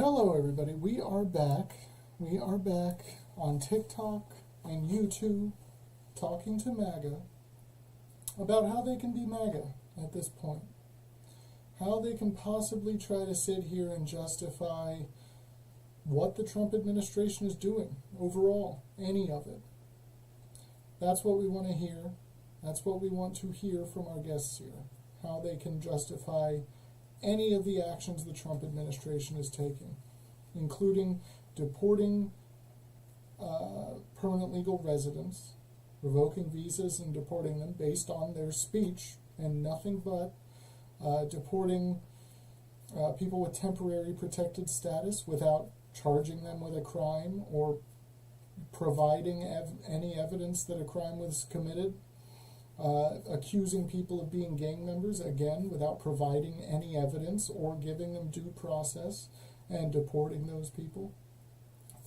Hello, everybody. We are back. We are back on TikTok and YouTube talking to MAGA about how they can be MAGA at this point. How they can possibly try to sit here and justify what the Trump administration is doing overall, any of it. That's what we want to hear. That's what we want to hear from our guests here. How they can justify any of the actions the Trump administration is taking, including deporting permanent legal residents, revoking visas and deporting them based on their speech and nothing but, deporting people with temporary protected status without charging them with a crime or providing any evidence that a crime was committed, accusing people of being gang members, again, without providing any evidence or giving them due process, and deporting those people.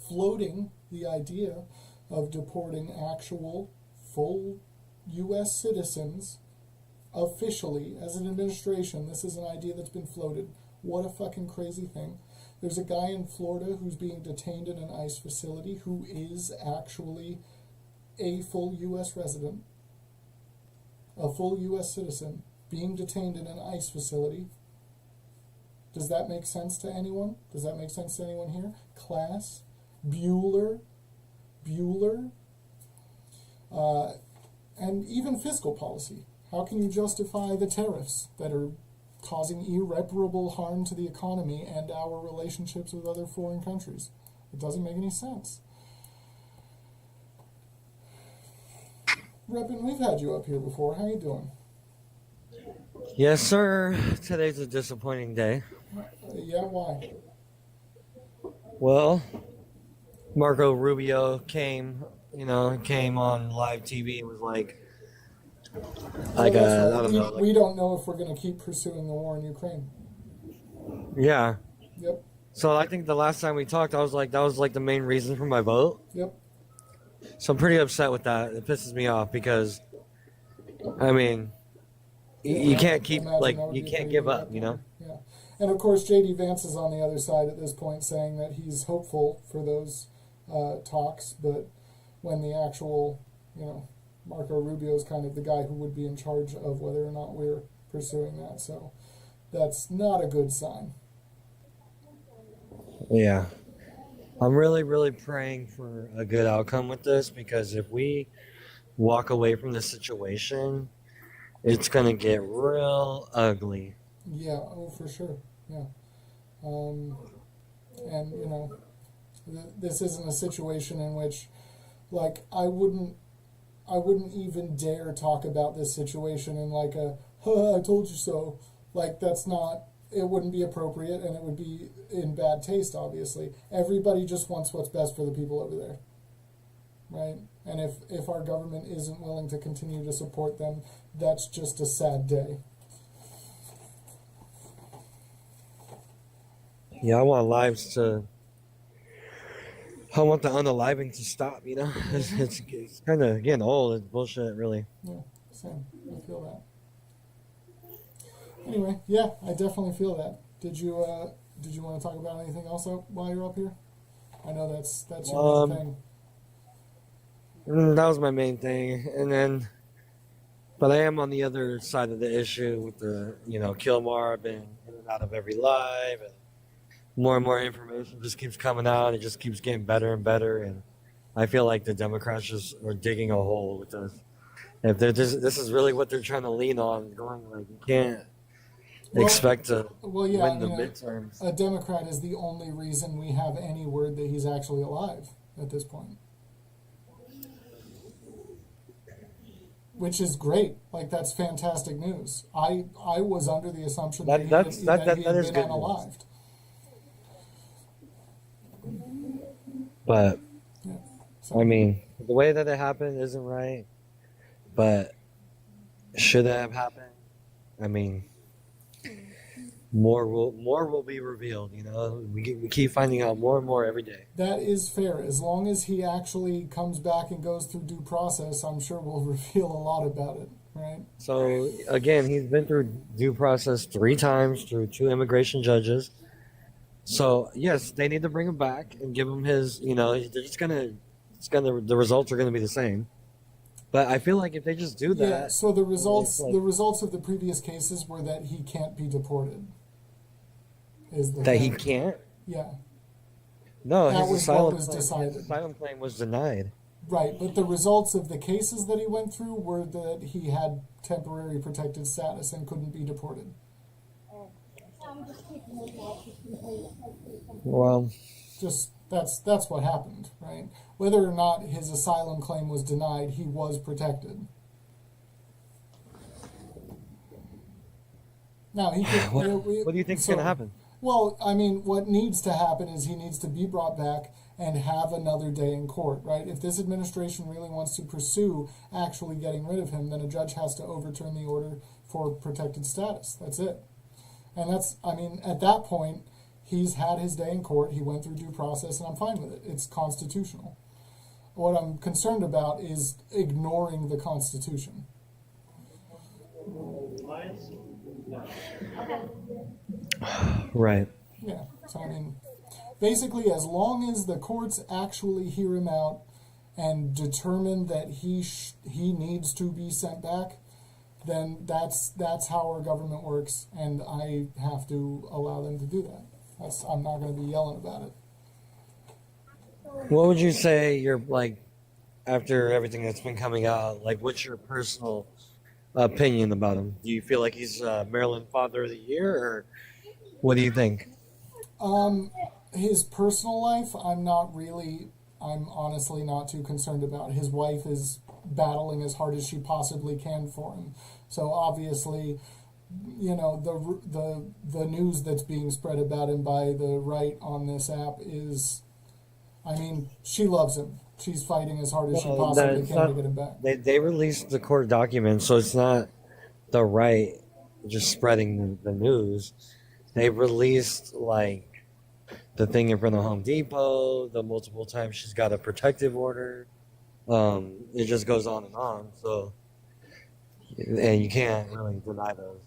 Floating the idea of deporting actual full U.S. citizens officially as an administration. This is an idea that's been floated. What a fucking crazy thing. There's a guy in Florida who's being detained in an ICE facility who is actually a full U.S. resident, a full U.S. citizen, being detained in an ICE facility. Does that make sense to anyone? Does that make sense to anyone here? Class, Bueller, and even fiscal policy. How can you justify the tariffs that are causing irreparable harm to the economy and our relationships with other foreign countries? It doesn't make any sense. Reppin', we've had you up here before. How you doing? Yes, sir. Today's a disappointing day. Yeah, why? Well, Marco Rubio came on live TV and was like, Well, that's right. I don't know. We don't know if we're going to keep pursuing the war in Ukraine. Yeah. Yep. So I think the last time we talked, I was like, that was like the main reason for my vote. Yep. So I'm pretty upset with that. It pisses me off because, I mean, you can't keep, like, you can't give up, you know? Yeah. And of course, J.D. Vance is on the other side at this point saying that he's hopeful for those talks, but when the actual, Marco Rubio is kind of the guy who would be in charge of whether or not we're pursuing that. So that's not a good sign. Yeah. I'm really, really praying for a good outcome with this, because if we walk away from this situation, it's going to get real ugly. Yeah, oh, for sure. Yeah. And, this isn't a situation in which, like, I wouldn't even dare talk about this situation in like I told you so. Like, that's not, it wouldn't be appropriate, and it would be in bad taste, obviously. Everybody just wants what's best for the people over there, right? And if our government isn't willing to continue to support them, that's just a sad day. Yeah, I want the unaliving to stop, you know? It's kind of getting old. It's bullshit, really. Yeah, same. I feel that. Anyway, yeah, I definitely feel that. Did you want to talk about anything else while you're up here? I know that's your main thing. That was my main thing. But I am on the other side of the issue with the, Kilmar. I've been in and out of every live, and more information just keeps coming out. It just keeps getting better and better, and I feel like the Democrats just are digging a hole with this. If this is really what they're trying to lean on, going like, you can't expect to win the midterms. A Democrat is the only reason we have any word that he's actually alive at this point, which is great. Like, that's fantastic news. I was under the assumption that he had been unalived. But yeah, so. I mean, the way that it happened isn't right. But should it have happened? I mean, more will be revealed. We keep finding out more and more every day. That is fair. As long as he actually comes back and goes through due process, I'm sure we'll reveal a lot about it, right? So again, he's been through due process 3 times through 2 immigration judges. So yes, they need to bring him back and give him his. They're just the results are gonna be the same. But I feel like if they just do Yeah, that, so the it's results like the results of the previous cases were that he can't be deported. Is the that he thing. can't. Yeah, No, that his was what asylum was claim. His decided. asylum claim was denied. Right, but the results of the cases that he went through were that he had temporary protected status and couldn't be deported. Well, Just that's what happened, right? Whether or not his asylum claim was denied, he was protected. Now he could. what what do you think is gonna So, happen? well, I mean, what needs to happen is he needs to be brought back and have another day in court, right? If this administration really wants to pursue actually getting rid of him, then a judge has to overturn the order for protected status. That's it. And that's, I mean, at that point, he's had his day in court. He went through due process, and I'm fine with it. It's constitutional. What I'm concerned about is ignoring the Constitution. Right. Yeah. So, I mean, basically, as long as the courts actually hear him out and determine that he needs to be sent back, then that's how our government works, and I have to allow them to do that. I'm not going to be yelling about it. What would you say you're like after everything that's been coming out? Like, what's your personal opinion about him? Do you feel like he's Maryland Father of the Year, or what do you think? His personal life, I'm honestly not too concerned about. His wife is battling as hard as she possibly can for him. So obviously, the news that's being spread about him by the right on this app is, I mean, she loves him. She's fighting as hard as she possibly can to get him back. They released the court documents, so it's not the right just spreading the news. They released like the thing in front of Home Depot, the multiple times she's got a protective order. It just goes on and on. So, and you can't really deny those.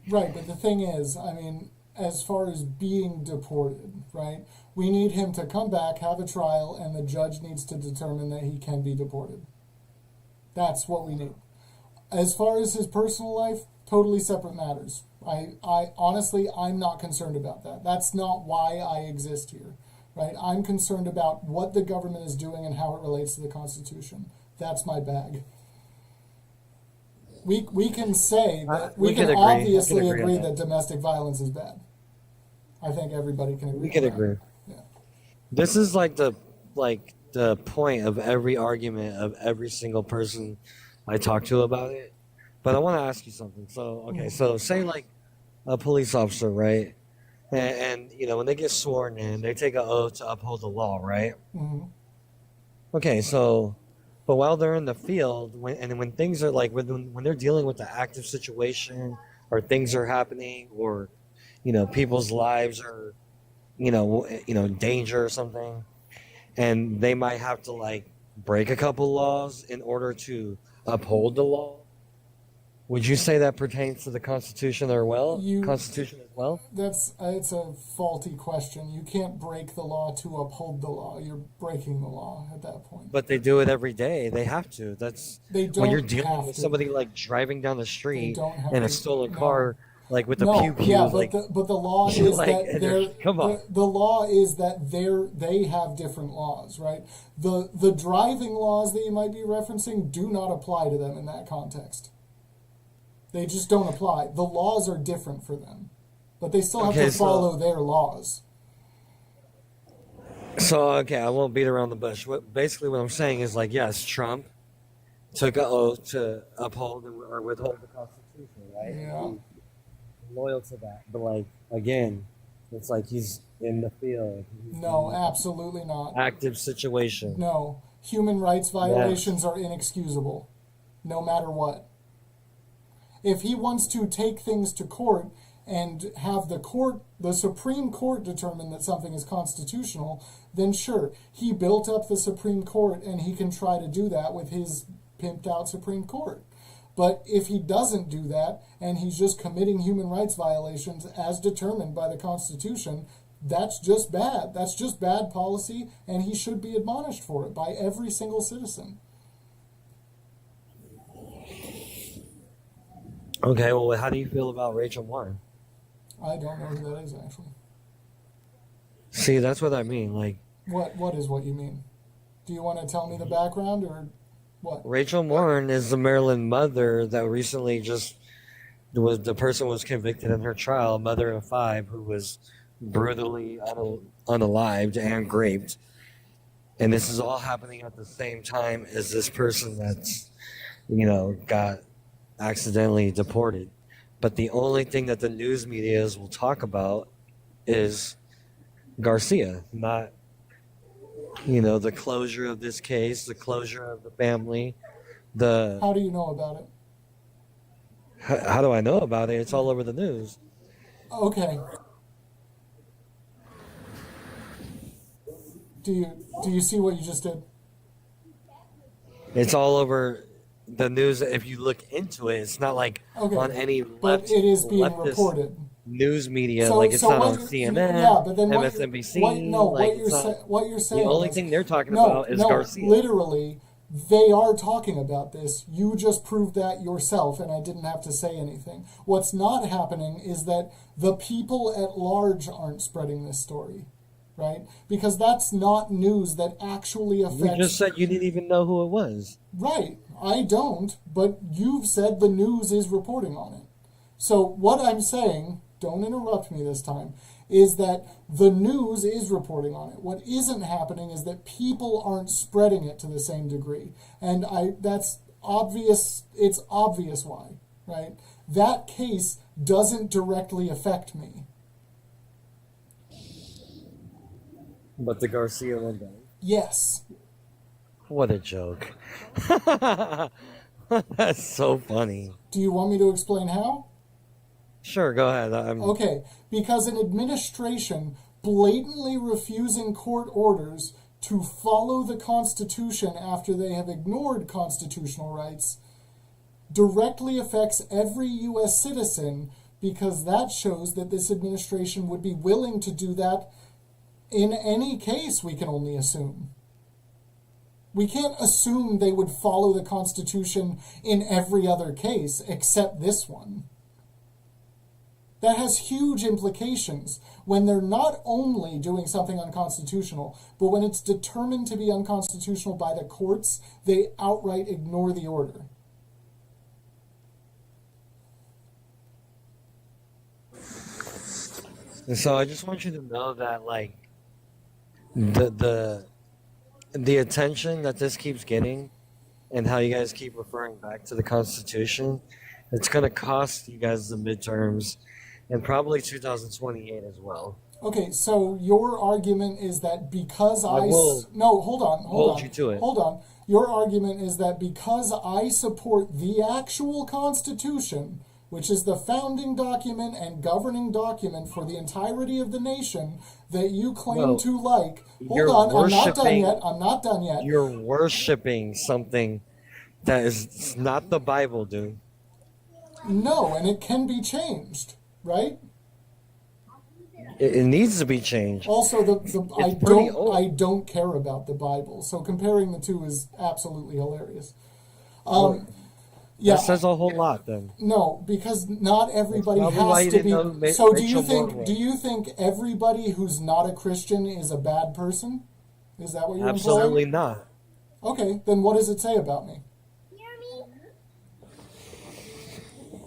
Right, but the thing is, I mean, as far as being deported, right, we need him to come back, have a trial, and the judge needs to determine that he can be deported. That's what we need. As far as his personal life, totally separate matters. I honestly, I'm not concerned about that. That's not why I exist here, right? I'm concerned about what the government is doing and how it relates to the Constitution. That's my bag. We can say that we can agree. obviously agree agree on that domestic violence is bad. I think everybody can agree. We can on that. agree. Yeah. This is like the point of every argument of every single person I talk to about it. But I want to ask you something. So okay, so say like a police officer, right? And when they get sworn in, they take an oath to uphold the law, right? Mm-hmm. Okay, so but while they're in the field, when things are like when they're dealing with the active situation, or things are happening, or people's lives are danger or something, and they might have to like break a couple laws in order to uphold the law. Would you say that pertains to the Constitution Constitution as well? It's a faulty question. You can't break the law to uphold the law. You're breaking the law at that point. But they do it every day. They have to. They don't When you're dealing have with to. somebody like driving down the They street don't have in a to. stolen No. car, like with the No, pew pew, yeah, like but the law you're is like, that come on. the law is that they have different laws, right? The driving laws that you might be referencing do not apply to them in that context. They just don't apply. The laws are different for them, but they still have to follow their laws. So okay, I won't beat around the bush. What I'm saying is like, yes, Trump took an oath to uphold or withhold the Constitution, right? Yeah. He's loyal to that, but like again, it's like he's in the field. No, absolutely not. Active situation. No, human rights violations are inexcusable, no matter what. If he wants to take things to court and have the Supreme Court determine that something is constitutional, then sure, he built up the Supreme Court and he can try to do that with his pimped out Supreme Court. But if he doesn't do that, and he's just committing human rights violations as determined by the Constitution, that's just bad. That's just bad policy, and he should be admonished for it by every single citizen. Okay, well, how do you feel about Rachel Warren? I don't know who that is, actually. See, that's what I mean. Like, What is what you mean? Do you want to tell me the background, or what? Rachel Warren is the Maryland mother that recently the person was convicted in her trial, a mother of 5 who was brutally unalived and raped. And this is all happening at the same time as this person that's, got accidentally deported. But the only thing that the news medias will talk about is Garcia, not, the closure of this case, the closure of the family. How do you know about it? How do I know about it? It's all over the news. Okay. Do you see what you just did? It's all over the news. If you look into it, it's not like on any but it is being reported. News media, it's not on CNN, but then MSNBC. What you're saying. The only thing they're talking about is Garcia. Literally, they are talking about this. You just proved that yourself, and I didn't have to say anything. What's not happening is that the people at large aren't spreading this story, right? Because that's not news that actually affects... You just said you didn't even know who it was. Right. I don't, but you've said the news is reporting on it. So what I'm saying, don't interrupt me this time, is that the news is reporting on it. What isn't happening is that people aren't spreading it to the same degree. And that's obvious. It's obvious why, right? That case doesn't directly affect me. But the Garcia one does. Yes. What a joke. That's so funny. Do you want me to explain how? Sure, go ahead. Okay, because an administration blatantly refusing court orders to follow the Constitution after they have ignored constitutional rights directly affects every U.S. citizen, because that shows that this administration would be willing to do that in any case, we can only assume. We can't assume they would follow the Constitution in every other case except this one. That has huge implications when they're not only doing something unconstitutional, but when it's determined to be unconstitutional by the courts, they outright ignore the order. And so I just want you to know that, the attention that this keeps getting and how you guys keep referring back to the Constitution, it's going to cost you guys the midterms and probably 2028 as well. Okay, so your argument is that because No, hold on. Hold you to it. Hold on. Your argument is that because I support the actual Constitution, which is the founding document and governing document for the entirety of the nation that you claim to like. Hold on, I'm not done yet. You're worshiping something that is not the Bible, dude. No, and it can be changed, right? It needs to be changed. Also, I don't care about the Bible, so comparing the two is absolutely hilarious. Yeah, that says a whole lot, then. No, because not everybody has to be. So do you think everybody who's not a Christian is a bad person? Is that what you're implying? Absolutely not. Okay, then what does it say about me?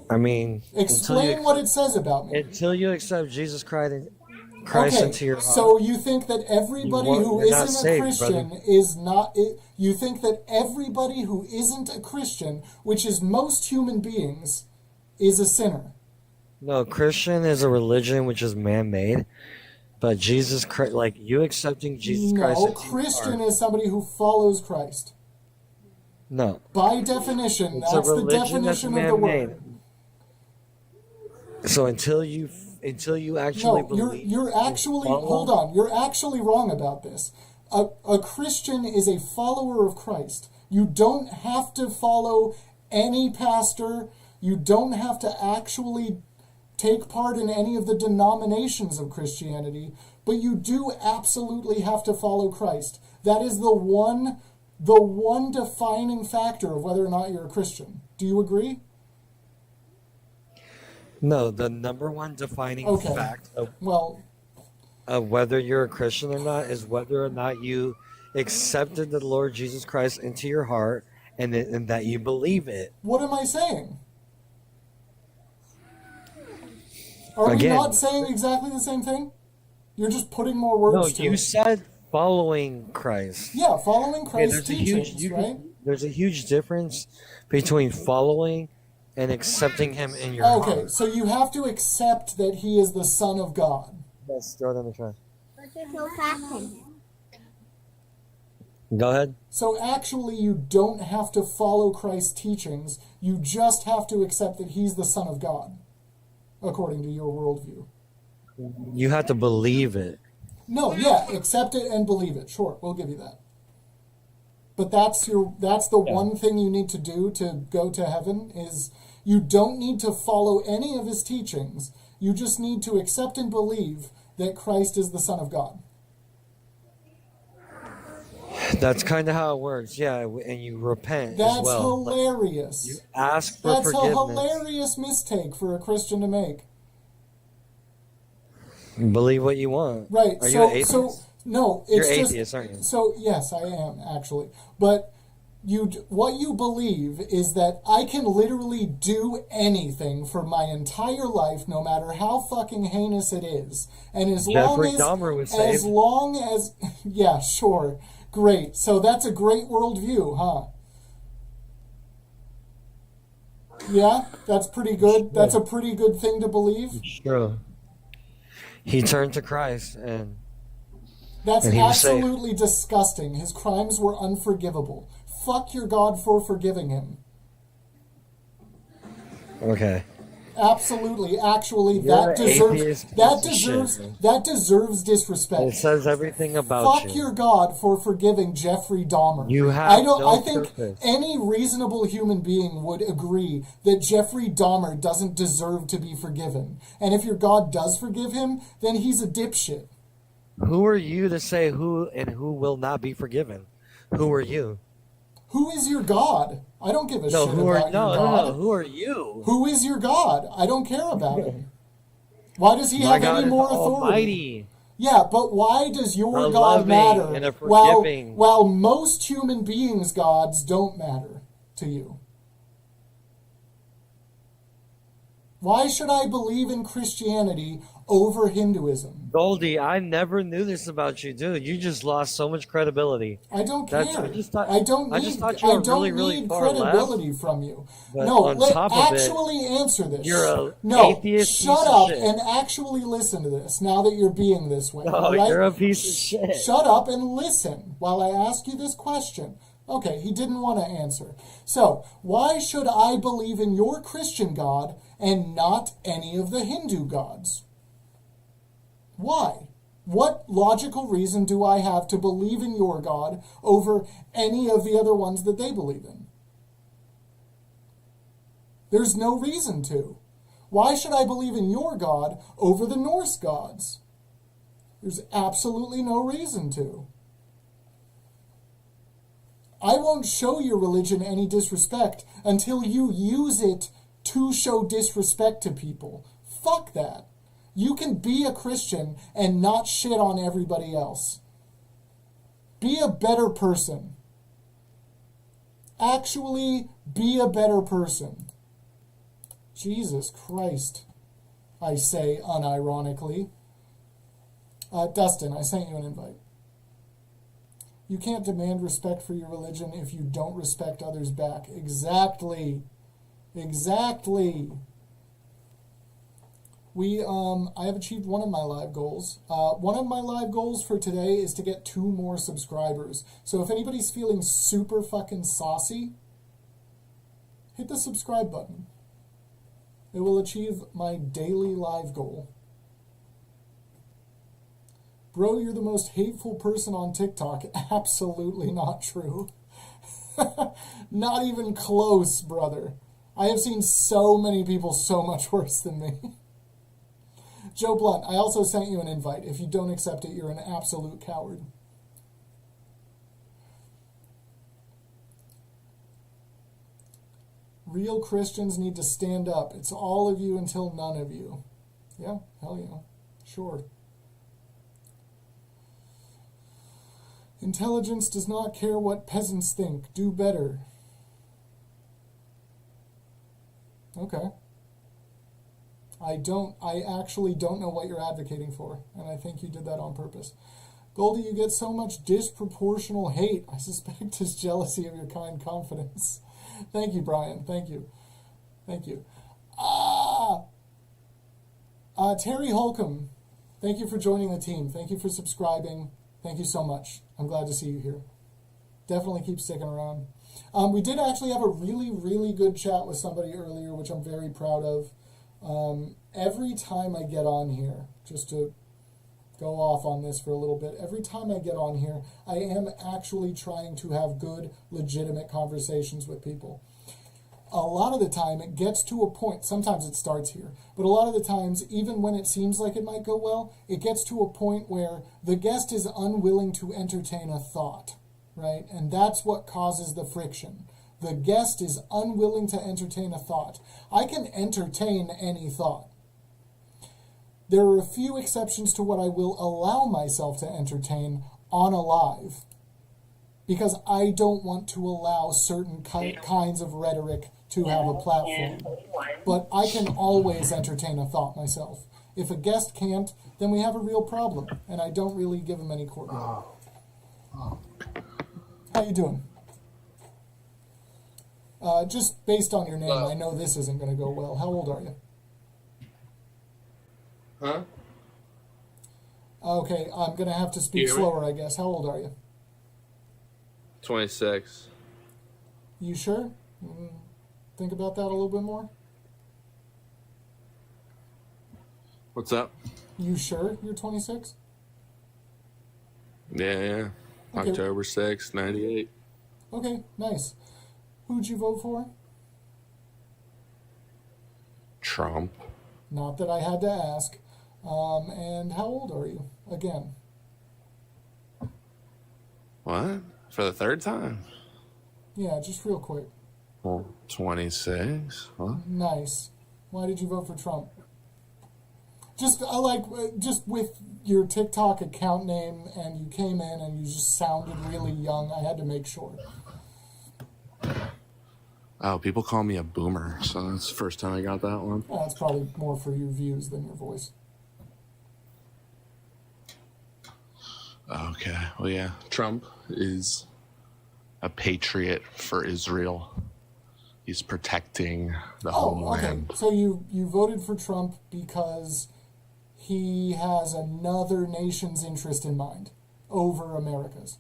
I mean, explain what it says about me. Until you accept Jesus Christ into your heart. So you think that everybody who isn't a Christian is not... You think that everybody who isn't a Christian, which is most human beings, is a sinner? No, Christian is a religion which is man-made. But Jesus Christ, you accepting Jesus Christ into your heart. No, Christian is somebody who follows Christ. No. By definition, that's the definition of the word. So until you actually believe... you're actually... Hold on. You're actually wrong about this. A Christian is a follower of Christ. You don't have to follow any pastor. You don't have to actually take part in any of the denominations of Christianity, but you do absolutely have to follow Christ. That is the one defining factor of whether or not you're a Christian. Do you agree? No, the number one defining Okay. fact Well, of whether you're a Christian or not is whether or not you accepted the Lord Jesus Christ into your heart and that you believe it. what am I saying? Are we Again, not saying exactly the same thing? You're just putting more words no, to you it. said following Christ. Yeah, following Okay, Christ's teachings, right? there's a huge difference between following and accepting him in your Okay, heart. so you have to accept that he is the Son of God. Let's throw it in the trash. But there's no fact in it. Go ahead. So actually, you don't have to follow Christ's teachings. You just have to accept that he's the Son of God, according to your worldview. You have to believe it. No, yeah, accept it and believe it. Sure, we'll give you that. But that's the one thing you need to do to go to heaven is you don't need to follow any of his teachings. You just need to accept and believe that Christ is the Son of God. That's kind of how it works. Yeah, and you repent That's as well. hilarious. You ask for That's a forgiveness. hilarious mistake for a Christian to make. Believe what you want. Right. Are you an atheist? No, You're it's just atheist, aren't you? so yes, I am actually. But what you believe is that I can literally do anything for my entire life, no matter how fucking heinous it is, and Jeffrey Dahmer was saved. as long as yeah, sure, great. So that's a great worldview, huh? Yeah, that's pretty good. That's a pretty good thing to believe. Sure. He turned to Christ and That's he was saved. absolutely disgusting. His crimes were unforgivable. Fuck your God for forgiving him. Okay. Absolutely, actually, You're that an deserves atheist that piece of deserves shit, man. that deserves disrespect. It says everything about Fuck you. your God for forgiving Jeffrey Dahmer. You have I think purpose. any reasonable human being would agree that Jeffrey Dahmer doesn't deserve to be forgiven. And if your God does forgive him, then he's a dipshit. Who are you to say who and who will not be forgiven? Who are you? Who is your God? I don't give a No, shit who are about your God. no. Who are you? Who is your God? I don't care about him. Why does he My have God any is more authority? Almighty. Yeah, but why does your A God loving matter and a while forgiving. most human beings' gods don't matter to you? Why should I believe in Christianity over Hinduism? Goldie, I never knew this about you, dude. You just lost so much credibility. I don't care. I just thought I don't I need, just thought you were I don't really, really need far credibility left. from you. But No, on top of it, actually answer this. you're a no, atheist shut piece of up shit. and actually listen to this now that you're being this way. Oh, all right? you're a piece of shit. Shut up and listen while I ask you this question. Okay, he didn't want to answer. So, why should I believe in your Christian God and not any of the Hindu gods? Why? What logical reason do I have to believe in your God over any of the other ones that they believe in? There's no reason to. Why should I believe in your God over the Norse gods? There's absolutely no reason to. I won't show your religion any disrespect until you use it to show disrespect to people. Fuck that. You can be a Christian and not shit on everybody else. Be a better person. Actually, be a better person. Jesus Christ, I say unironically. Dustin, I sent you an invite. You can't demand respect for your religion if you don't respect others back. Exactly. Exactly. I have achieved one of my live goals. One of my live goals for today is to get 2 more subscribers. So if anybody's feeling super fucking saucy, hit the subscribe button. It will achieve my daily live goal. Bro, you're the most hateful person on TikTok. Absolutely not true. Not even close, brother. I have seen so many people so much worse than me. Joe Blunt, I also sent you an invite. If you don't accept it, you're an absolute coward. Real Christians need to stand up. It's all of you until none of you. Yeah, hell yeah. Sure. Intelligence does not care what peasants think. Do better. Okay. I actually don't know what you're advocating for, and I think you did that on purpose. Goldie, you get so much disproportional hate. I suspect it's jealousy of your kind confidence. Thank you, Brian. Thank you. Thank you. Terry Holcomb, thank you for joining the team. Thank you for subscribing. Thank you so much. I'm glad to see you here. Definitely keep sticking around. We did actually have a really, really good chat with somebody earlier, which I'm very proud of. Every time I get on here, just to go off on this for a little bit, every time I get on here, I am actually trying to have good, legitimate conversations with people. A lot of the time, it gets to a point, sometimes it starts here, but a lot of the times, even when it seems like it might go well, it gets to a point where the guest is unwilling to entertain a thought, right? And that's what causes the friction. The guest is unwilling to entertain a thought. I can entertain any thought. There are a few exceptions to what I will allow myself to entertain on a live, because I don't want to allow certain kinds of rhetoric to have a platform. But I can always entertain a thought myself. If a guest can't, then we have a real problem, and I don't really give them any court. How you doing? Just based on your name, I know this isn't going to go well. How old are you? Huh? Okay, I'm going to have to speak slower, I guess. How old are you? 26. You sure? Think about that a little bit more. What's up? You sure you're 26? Yeah. Okay. October 6th, 98. Okay, nice. Who'd you vote for? Trump. Not that I had to ask. And how old are you? Again. What? For the third time? Yeah, just real quick. Well, 26. What? Nice. Why did you vote for Trump? Just with your TikTok account name, and you came in and you just sounded really young. I had to make sure. Oh, people call me a boomer, so that's the first time I got that one. That's probably more for your views than your voice. Okay. Well, yeah. Trump is a patriot for Israel. He's protecting the homeland. Okay. So you voted for Trump because he has another nation's interest in mind over America's.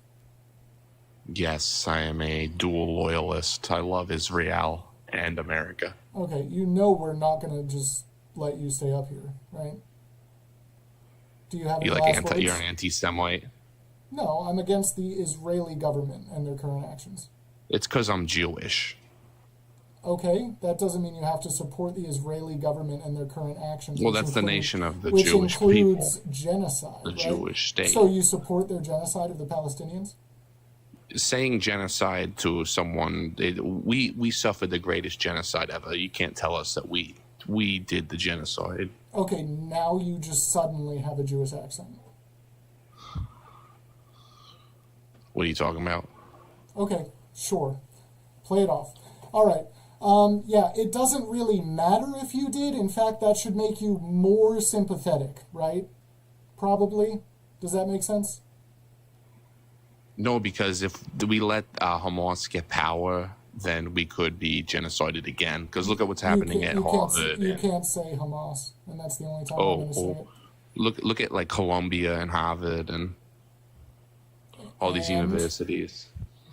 Yes, I am a dual loyalist. I love Israel and America. Okay, you know we're not going to just let you stay up here, right? Do you have any last words? You're an anti-Semite? No, I'm against the Israeli government and their current actions. It's because I'm Jewish. Okay, that doesn't mean you have to support the Israeli government and their current actions. Well, that's the nation of the Jewish people. Which includes people. Genocide, the right? Jewish state. So you support their genocide of the Palestinians? Saying genocide to someone, we suffered the greatest genocide ever. You can't tell us that we did the genocide. Okay, now you just suddenly have a Jewish accent. What are you talking about? Okay, sure. Play it off. All right. Yeah, it doesn't really matter if you did. In fact, that should make you more sympathetic, right? Probably. Does that make sense? No, because if we let Hamas get power, then we could be genocided again. Because look at what's happening at Harvard. You can't say Hamas, and that's the only time I'm going to say it. Look at like Columbia and Harvard and all these universities.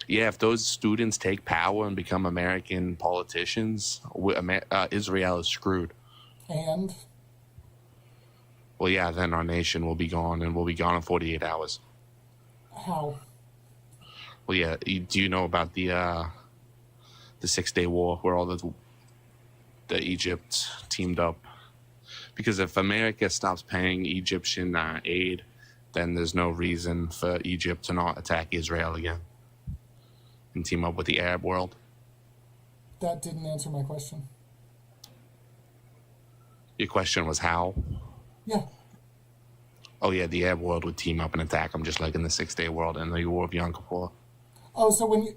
Yeah, if those students take power and become American politicians, Israel is screwed. And? Well, yeah, then our nation will be gone, and we'll be gone in 48 hours. How? Well, yeah. Do you know about the 6-Day War where all the Egypt teamed up? Because if America stops paying Egyptian aid, then there's no reason for Egypt to not attack Israel again and team up with the Arab world. That didn't answer my question. Your question was how? Yeah. Oh, yeah, the Arab world would team up and attack them just like in the 6-Day world and the War of Yom Kippur. Oh, so when you,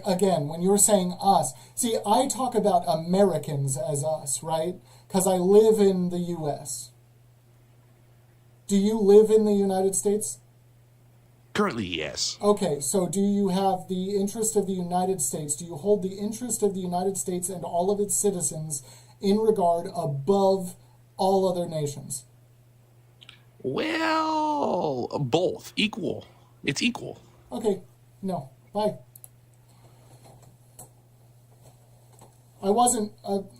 again, when you're saying us, see, I talk about Americans as us, right? Because I live in the U.S. Do you live in the United States? Currently, yes. Okay, so do you have the interest of the United States? Do you hold the interest of the United States and all of its citizens in regard above all other nations? Well, both. Equal. It's equal. Okay, no. Bye. I wasn't,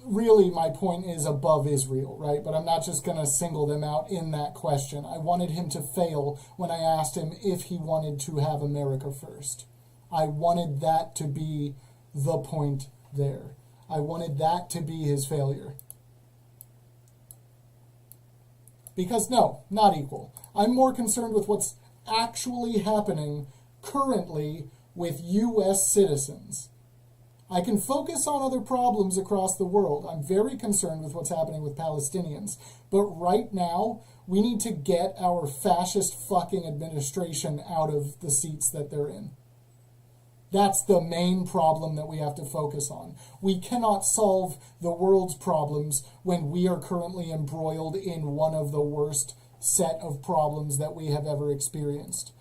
really my point is above Israel, right? But I'm not just going to single them out in that question. I wanted him to fail when I asked him if he wanted to have America first. I wanted that to be the point there. I wanted that to be his failure. Because no, not equal. I'm more concerned with what's actually happening currently with U.S. citizens. I can focus on other problems across the world. I'm very concerned with what's happening with Palestinians. But right now, we need to get our fascist fucking administration out of the seats that they're in. That's the main problem that we have to focus on. We cannot solve the world's problems when we are currently embroiled in one of the worst set of problems that we have ever experienced.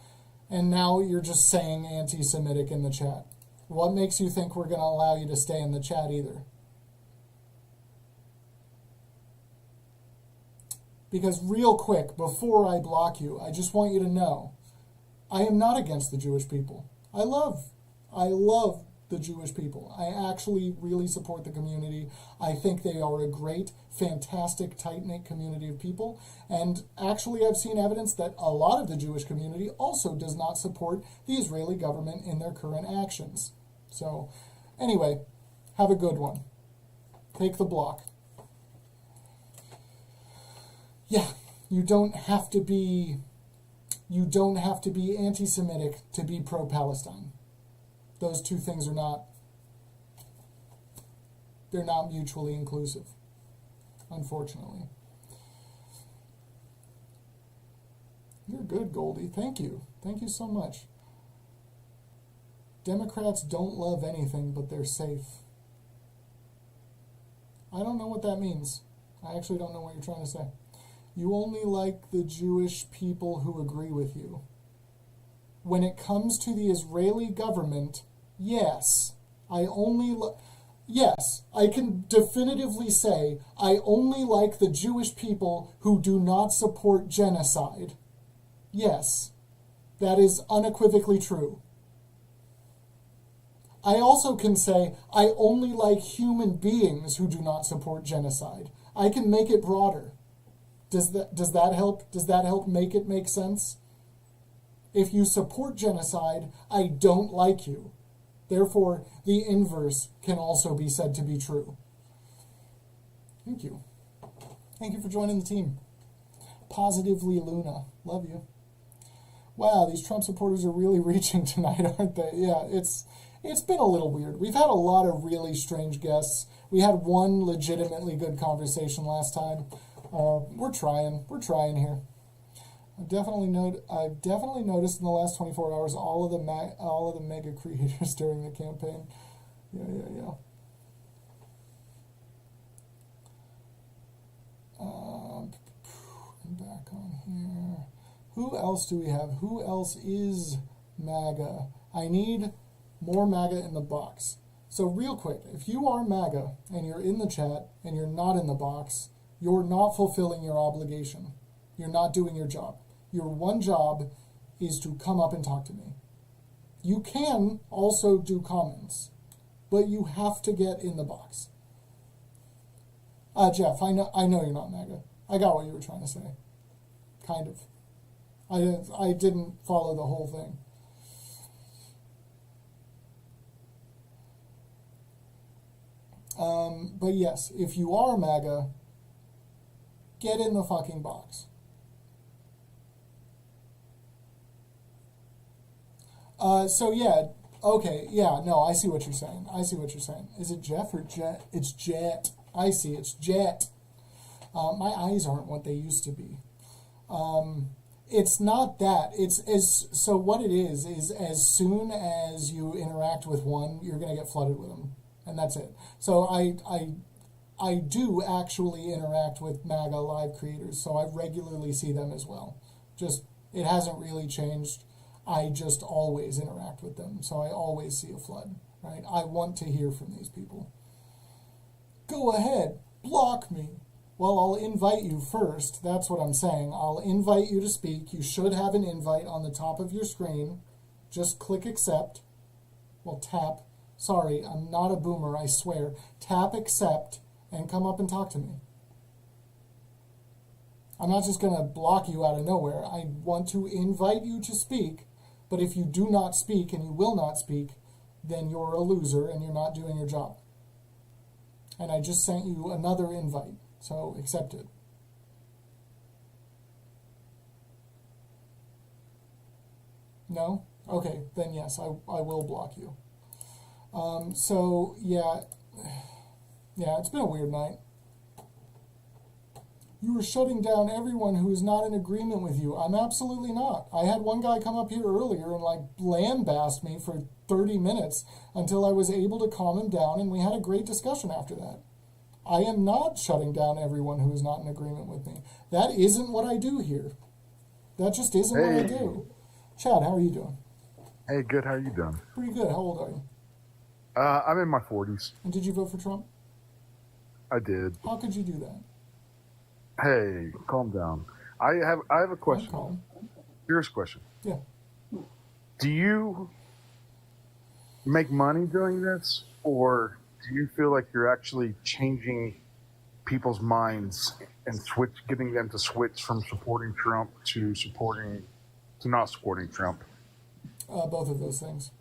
And now you're just saying anti-Semitic in the chat. What makes you think we're going to allow you to stay in the chat either? Because real quick, before I block you, I just want you to know, I am not against the Jewish people. I love the Jewish people. I actually really support the community. I think they are a great, fantastic, tight-knit community of people. And actually, I've seen evidence that a lot of the Jewish community also does not support the Israeli government in their current actions. So, anyway, have a good one. Take the block. Yeah, you don't have to be anti-Semitic to be pro-Palestine. Those two things are they're not mutually inclusive, unfortunately. You're good, Goldie. Thank you. Thank you so much. Democrats don't love anything, but they're safe. I don't know what that means. I actually don't know what you're trying to say. You only like the Jewish people who agree with you. When it comes to the Israeli government, yes, yes, I can definitively say I only like the Jewish people who do not support genocide. Yes, that is unequivocally true. I also can say I only like human beings who do not support genocide. I can make it broader. Does that help? Does that help make it make sense? If you support genocide, I don't like you. Therefore, the inverse can also be said to be true. Thank you. Thank you for joining the team. Positively Luna. Love you. Wow, these Trump supporters are really reaching tonight, aren't they? Yeah, it's been a little weird. We've had a lot of really strange guests. We had one legitimately good conversation last time. We're trying here. I've definitely noticed in the last 24 hours all of the mega creators during the campaign. Yeah. I'm back on here. Who else do we have? Who else is MAGA? I need more MAGA in the box. So real quick, if you are MAGA and you're in the chat and you're not in the box, you're not fulfilling your obligation. You're not doing your job. Your one job is to come up and talk to me. You can also do comments, but you have to get in the box. Jeff, I know you're not MAGA. I got what you were trying to say. Kind of. I didn't follow the whole thing. But yes, if you are MAGA, get in the fucking box. So yeah, okay, yeah, no, I see what you're saying. Is it Jeff or Jet? It's Jet. I see, it's Jet. My eyes aren't what they used to be. It's not that. So what it is as soon as you interact with one, you're going to get flooded with them, and that's it. So I do actually interact with MAGA live creators, so I regularly see them as well. Just, it hasn't really changed. I just always interact with them, so I always see a flood, right? I want to hear from these people. Go ahead, block me. Well, I'll invite you first. That's what I'm saying. I'll invite you to speak. You should have an invite on the top of your screen. Just click accept. Well, tap. Sorry, I'm not a boomer, I swear. Tap accept and come up and talk to me. I'm not just going to block you out of nowhere. I want to invite you to speak, but if you do not speak and you will not speak, then you're a loser and you're not doing your job. And I just sent you another invite, so accept it. No? Okay, then yes, I will block you. So, yeah, it's been a weird night. You are shutting down everyone who is not in agreement with you. I'm absolutely not. I had one guy come up here earlier and like lambast me for 30 minutes until I was able to calm him down, and we had a great discussion after that. I am not shutting down everyone who is not in agreement with me. That isn't what I do here. That just isn't what I do. Chad, how are you doing? Hey, good. How are you doing? Pretty good. How old are you? I'm in my 40s. And did you vote for Trump? I did. How could you do that? Hey, calm down. I have a question. Calm. Serious question. Yeah. Do you make money doing this, or do you feel like you're actually changing people's minds and getting them to switch from supporting Trump to not supporting Trump? Both of those things.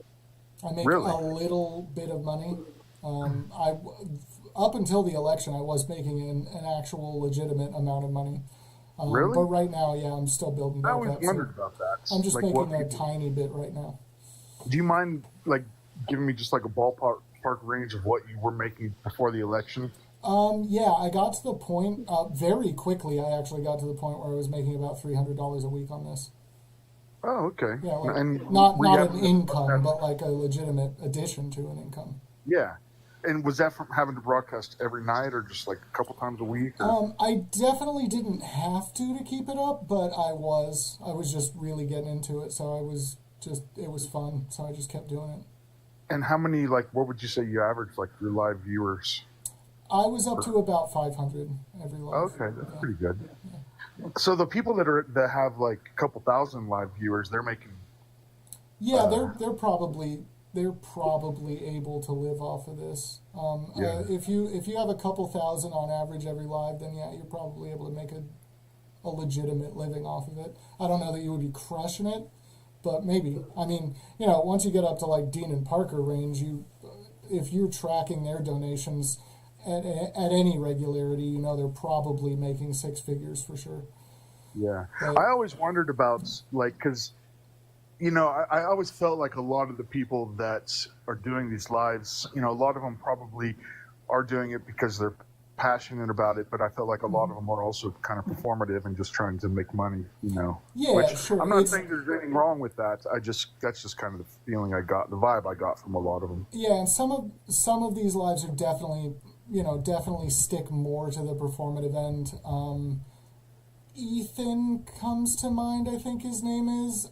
I make Really? a little bit of money. Up until the election, I was making an actual legitimate amount of money. Really? But right now, yeah, I'm still building I back always up. wondered about that. I'm just Like, making what a people- tiny bit right now. Do you mind like giving me just like a ballpark range of what you were making before the election? Yeah, I got to the point, very quickly, I actually got to the point where I was making about $300 a week on this. Oh, okay. Yeah, like, and not were you an having- income, but like a legitimate addition to an income. Yeah. And was that from having to broadcast every night or just like a couple times a week? Or? I definitely didn't have to keep it up, but I was just really getting into it, so it was fun, so I just kept doing it. And how many, like, what would you say you average, like, your live viewers? I was up to about 500 every live. Okay, that's pretty good. Yeah. So the people that have like a couple thousand live viewers, they're making. Yeah, they're probably able to live off of this. Yeah. If you have a couple thousand on average every live, then yeah, you're probably able to make a legitimate living off of it. I don't know that you would be crushing it, but maybe. I mean, once you get up to like Dean and Parker range, if you're tracking their donations at any regularity, they're probably making six figures for sure. Yeah, But, I always wondered about like because. I always felt like a lot of the people that are doing these lives, a lot of them probably are doing it because they're passionate about it, but I felt like a lot of them are also kind of performative and just trying to make money, Yeah, Which sure. I'm not saying there's anything wrong with that. That's just kind of the feeling I got, the vibe I got from a lot of them. Yeah, and some of these lives are definitely stick more to the performative end. Ethan comes to mind, I think his name is.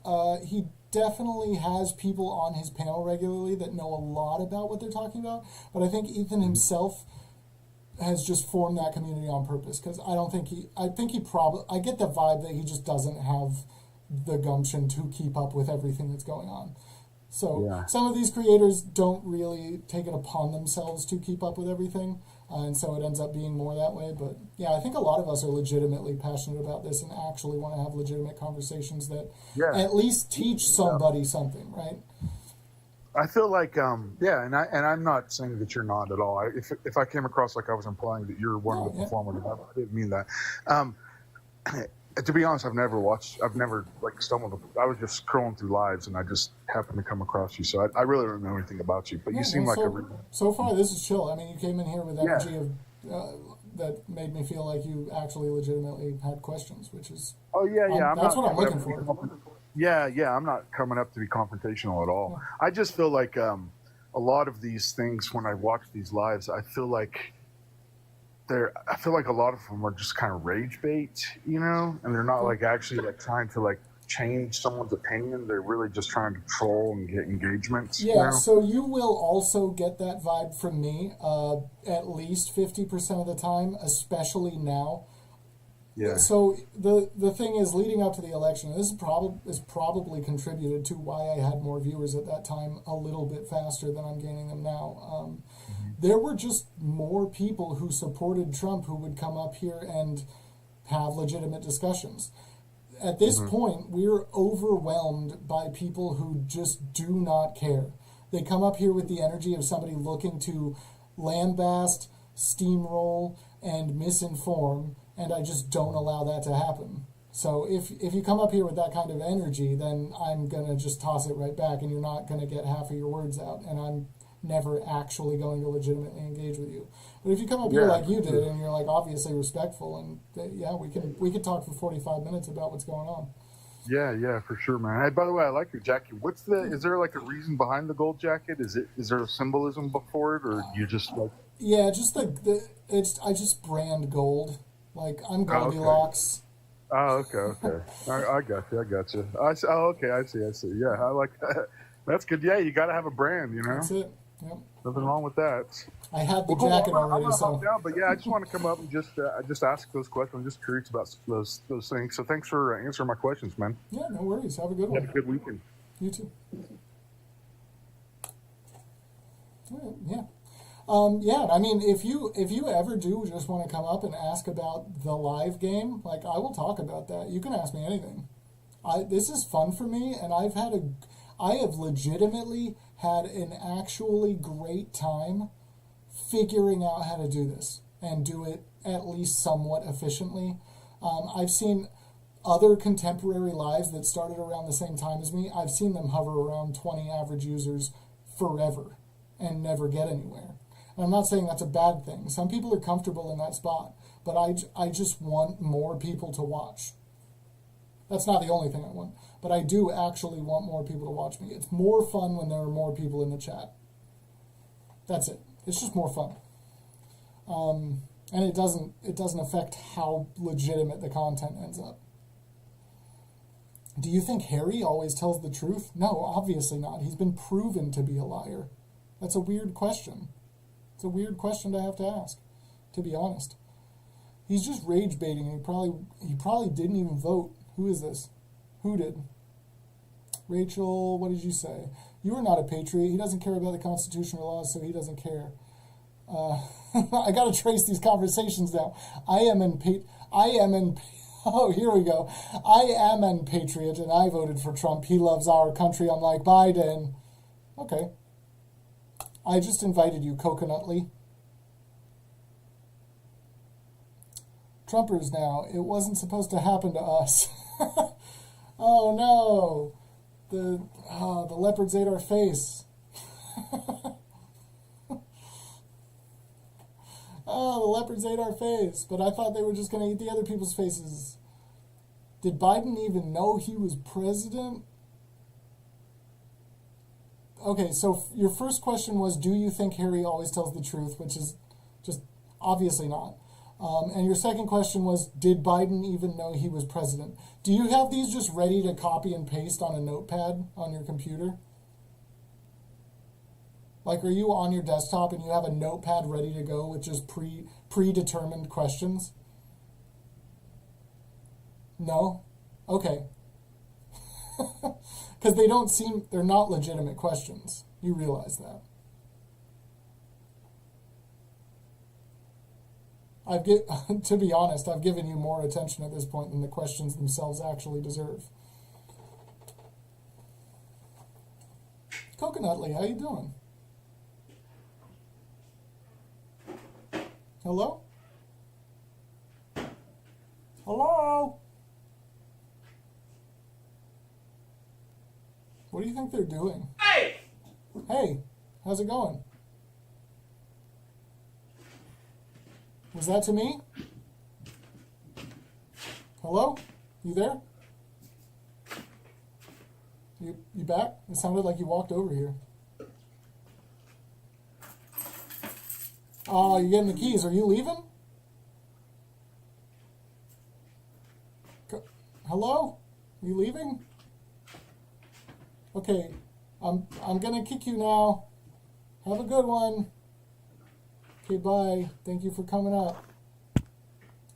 He definitely has people on his panel regularly that know a lot about what they're talking about, but I think Ethan himself has just formed that community on purpose, because I get the vibe that he just doesn't have the gumption to keep up with everything that's going on. So Yeah. some of these creators don't really take it upon themselves to keep up with everything, and so it ends up being more that way. But yeah, I think a lot of us are legitimately passionate about this and actually want to have legitimate conversations that Yeah. at least teach somebody something, right? I feel like, yeah, and I'm not saying that you're not at all. If I came across like I was implying that you're one of No, the yeah. performers, I didn't mean that. Um, to be honest, I've never like stumbled. I was just scrolling through lives, and I just happened to come across you. So I really don't know anything about you, but you No, seem no, like so far this is chill. I mean, you came in here with Yeah. energy of that made me feel like you actually legitimately had questions, which is Oh yeah, yeah. that's what I'm coming looking up to be for. Yeah, yeah. I'm not coming up to be confrontational at all. Yeah. I just feel like a lot of these things when I watch these lives, I feel like a lot of them are just kind of rage bait, you know, and they're not like actually like trying to like change someone's opinion. They're really just trying to troll and get engagement. Yeah, You know? so you will also get that vibe from me at least 50% of the time, especially now. Yeah. So the thing is, leading up to the election, this is probably contributed to why I had more viewers at that time a little bit faster than I'm gaining them now. There were just more people who supported Trump who would come up here and have legitimate discussions. At this point, we're overwhelmed by people who just do not care. They come up here with the energy of somebody looking to lambast, steamroll, and misinform, and I just don't allow that to happen. So if you come up here with that kind of energy, then I'm going to just toss it right back, and you're not going to get half of your words out, and I'm never actually going to legitimately engage with you. But if you come up here like you did, and you're like obviously respectful, and yeah, we can talk for 45 minutes about what's going on. Yeah, yeah, for sure, man. Hey, by the way, I like your jacket. Is there like a reason behind the gold jacket? Is there a symbolism before it, or you just like? Yeah, just I just brand gold. Like I'm Goldilocks. Oh, okay. I got you. Okay, I see. Yeah, I like that. That's good. Yeah, you got to have a brand, you know? That's it. Yep. Nothing wrong with that. I had the Cool. jacket I'm already, gonna so hop down, but yeah, I just want to come up and just ask those questions. I'm just curious about those things. So thanks for answering my questions, man. yeah, no worries. Have a good Have a one. good weekend. You too. All right, yeah. Yeah, I mean, if you ever do just want to come up and ask about the live game, like I will talk about that. You can ask me anything. This is fun for me, and I have legitimately had an actually great time figuring out how to do this and do it at least somewhat efficiently. I've seen other contemporary lives that started around the same time as me. I've seen them hover around 20 average users forever and never get anywhere. And I'm not saying that's a bad thing. Some people are comfortable in that spot, but I just want more people to watch. That's not the only thing I want, but I do actually want more people to watch me. It's more fun when there are more people in the chat. That's it. It's just more fun. And it doesn't affect how legitimate the content ends up. Do you think Harry always tells the truth? No, obviously not. He's been proven to be a liar. That's a weird question. It's a weird question to have to ask, to be honest. He's just rage baiting, and he probably didn't even vote. Who is this? Who did? Rachel, what did you say? You are not a patriot. He doesn't care about the Constitution or laws, so he doesn't care. I got to trace these conversations now. Oh, here we go. I am an patriot, and I voted for Trump. He loves our country, unlike Biden. Okay. I just invited you, Coconutly. Trumpers now. It wasn't supposed to happen to us. Oh no. The leopards ate our face. Oh, the leopards ate our face. But I thought they were just going to eat the other people's faces. Did Biden even know he was president? Okay, so your first question was, do you think Harry always tells the truth? Which is just obviously not. And your second question was, did Biden even know he was president? Do you have these just ready to copy and paste on a notepad on your computer? Like, are you on your desktop and you have a notepad ready to go with just predetermined questions? No? Okay. Because they're not legitimate questions. You realize that. To be honest, I've given you more attention at this point than the questions themselves actually deserve. Coconutly, how you doing? Hello? Hello? What do you think they're doing? Hey, how's it going? Was that to me? Hello? You there? You back? It sounded like you walked over here. Oh, you're getting the keys. Are you leaving? Hello? You leaving? Okay, I'm gonna kick you now. Have a good one. Okay, bye. Thank you for coming up.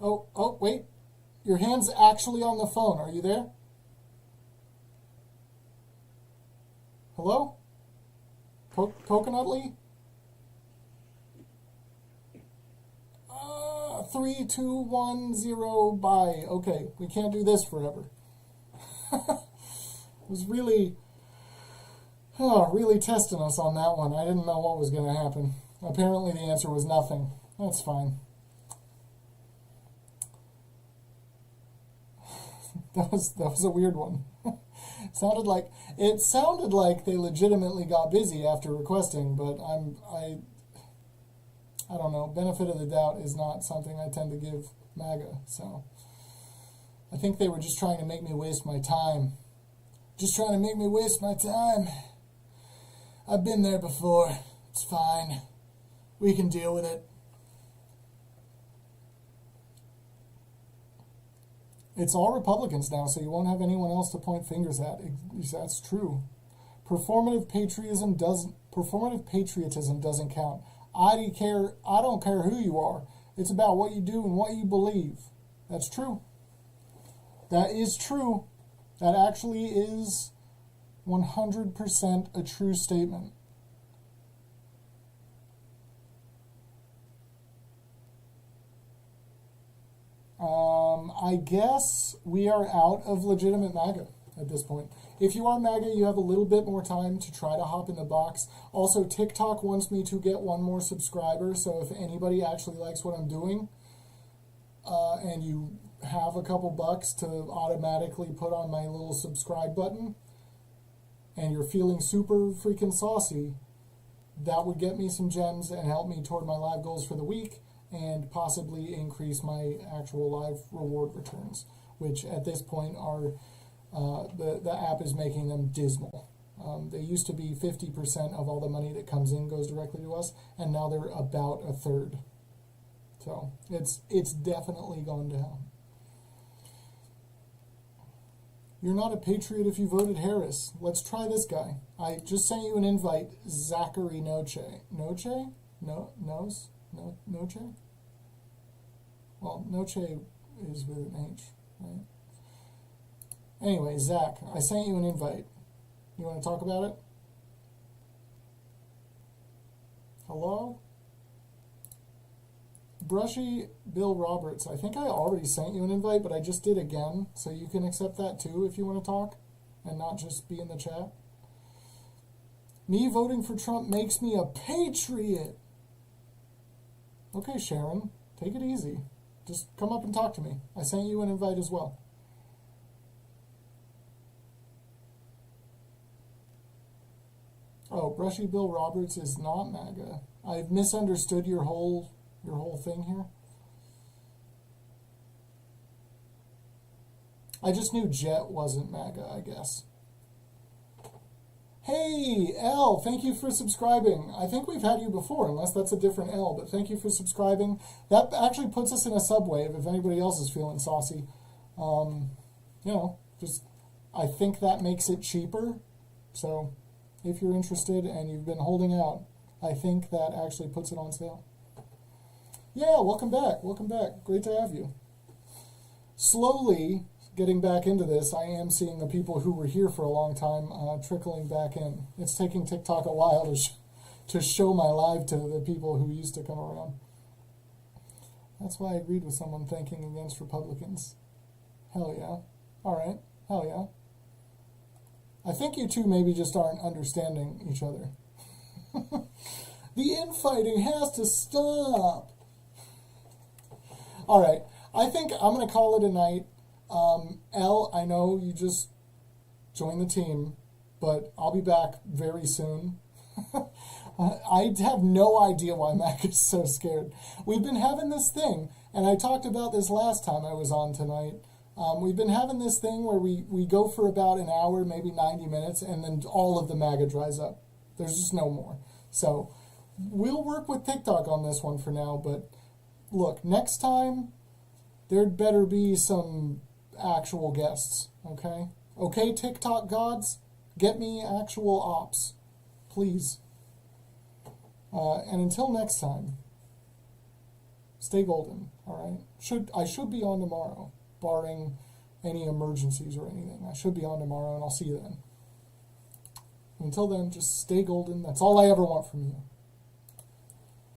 Oh, wait. Your hand's actually on the phone. Are you there? Hello? Coconutly? 3, 2, 1, 0, bye. Okay, we can't do this forever. It was really testing us on that one. I didn't know what was going to happen. Apparently the answer was nothing. That's fine. That was a weird one. It sounded like they legitimately got busy after requesting, but I don't know. Benefit of the doubt is not something I tend to give MAGA, so I think they were just trying to make me waste my time. Just trying to make me waste my time. I've been there before. It's fine. We can deal with it. It's all Republicans now, so you won't have anyone else to point fingers at. That's true. Performative patriotism doesn't count. I don't care who you are. It's about what you do and what you believe. That's true. That is true. That actually is 100% a true statement. I guess we are out of legitimate MAGA at this point. If you are MAGA, you have a little bit more time to try to hop in the box. Also, TikTok wants me to get one more subscriber, so if anybody actually likes what I'm doing, and you have a couple bucks to automatically put on my little subscribe button, and you're feeling super freaking saucy, that would get me some gems and help me toward my live goals for the week, and possibly increase my actual live reward returns, which at this point are, the app is making them dismal. They used to be 50% of all the money that comes in goes directly to us, and now they're about a third. So it's definitely gone down. You're not a patriot if you voted Harris. Let's try this guy. I just sent you an invite, Zachary Noche. Noche? No, Nose? No, Noche? Well, Noche is with an H, right? Anyway, Zach, I sent you an invite. You want to talk about it? Hello? Brushy Bill Roberts, I think I already sent you an invite, but I just did again, so you can accept that too if you want to talk and not just be in the chat. Me voting for Trump makes me a patriot. Okay, Sharon, take it easy. Just come up and talk to me. I sent you an invite as well. Oh, Brushy Bill Roberts is not MAGA. I've misunderstood your whole thing here. I just knew Jet wasn't MAGA, I guess. Hey, L, thank you for subscribing. I think we've had you before, unless that's a different L, but thank you for subscribing. That actually puts us in a subwave if anybody else is feeling saucy. I think that makes it cheaper. So if you're interested and you've been holding out, I think that actually puts it on sale. Yeah, welcome back. Welcome back. Great to have you. Slowly getting back into this, I am seeing the people who were here for a long time trickling back in. It's taking TikTok a while to show my live to the people who used to come around. That's why I agreed with someone thanking against Republicans. Hell yeah. All right. Hell yeah. I think you two maybe just aren't understanding each other. The infighting has to stop. All right, I think I'm going to call it a night. Elle, I know you just joined the team, but I'll be back very soon. I have no idea why Mac is so scared. We've been having this thing, and I talked about this last time I was on tonight. We've been having this thing where we go for about an hour, maybe 90 minutes, and then all of the MAGA dries up. There's just no more. So we'll work with TikTok on this one for now, but look, next time, there'd better be some actual guests, okay? Okay, TikTok gods, get me actual ops, please. And until next time, stay golden, all right? I should be on tomorrow, barring any emergencies or anything. I should be on tomorrow, and I'll see you then. Until then, just stay golden. That's all I ever want from you.